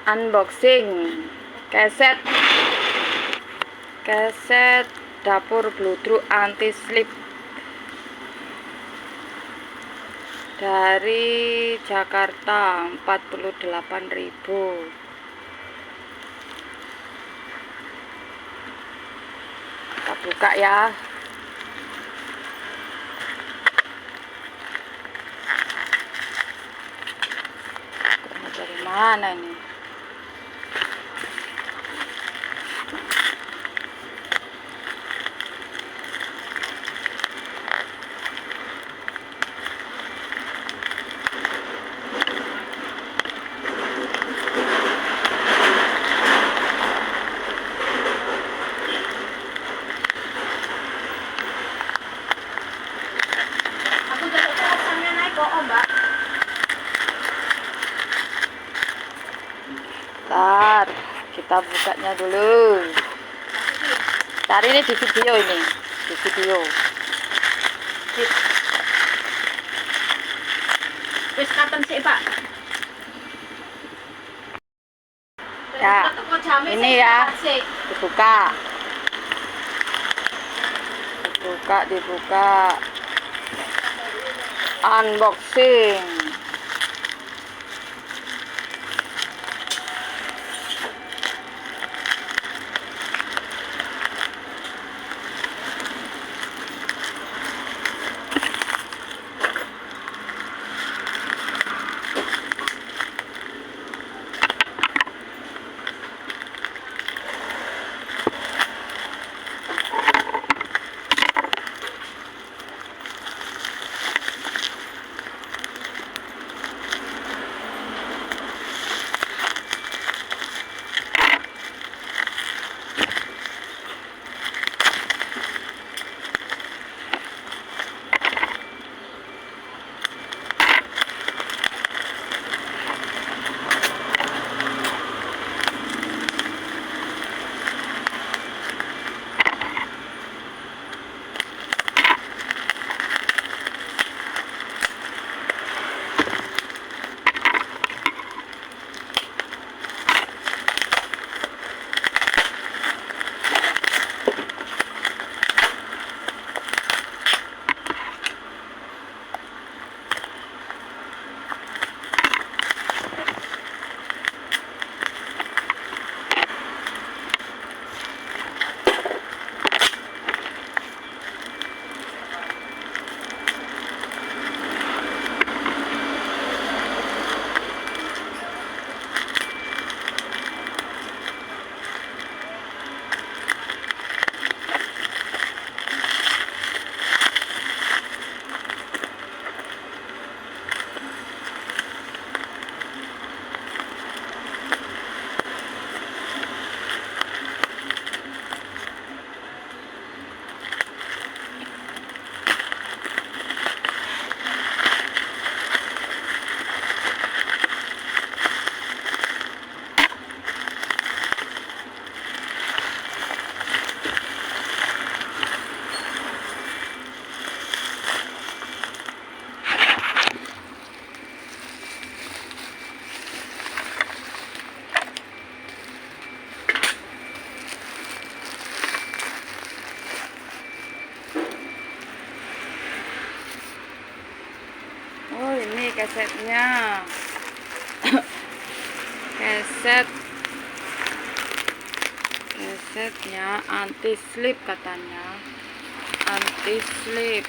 Unboxing keset dapur bludruk anti slip dari Jakarta, 48.000. Kita buka ya. Dari mana ini? Bentar, kita bukanya dulu. Cari ini di video ini, di video. Wis katen sik, Pak. Ya, ini ya, dibuka. Dibuka. Unboxing. Oh, ini kesetnya. Kesetnya anti slip katanya. Anti slip.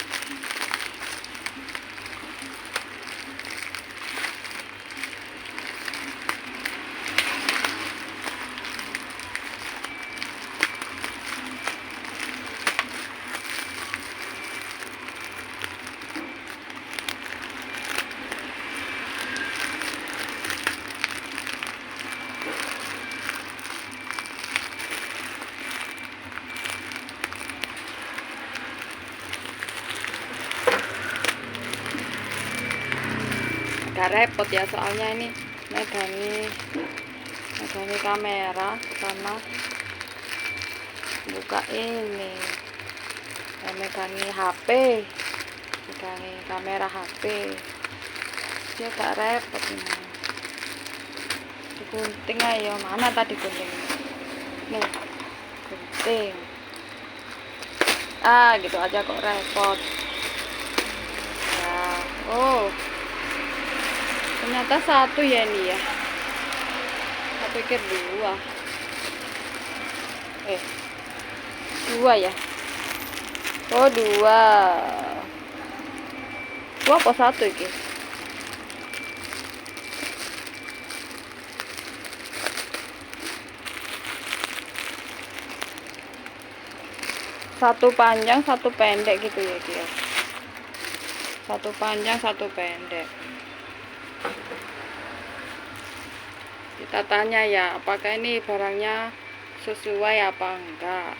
Agak repot ya, soalnya ini megangi kamera sama buka ini, megangi HP, megangi kamera HP, dia agak repot ini. Digunting ayo. Mana tadi gunting? Nih, gunting. Gitu aja kok repot. Ya, oh. Ternyata satu ya ini ya. Saya pikir dua. Dua ya. Oh, dua. Dua apa satu iki? Satu panjang, satu pendek gitu ya, Kia. Satu panjang, satu pendek. Kita tanya ya, apakah ini barangnya sesuai apa enggak.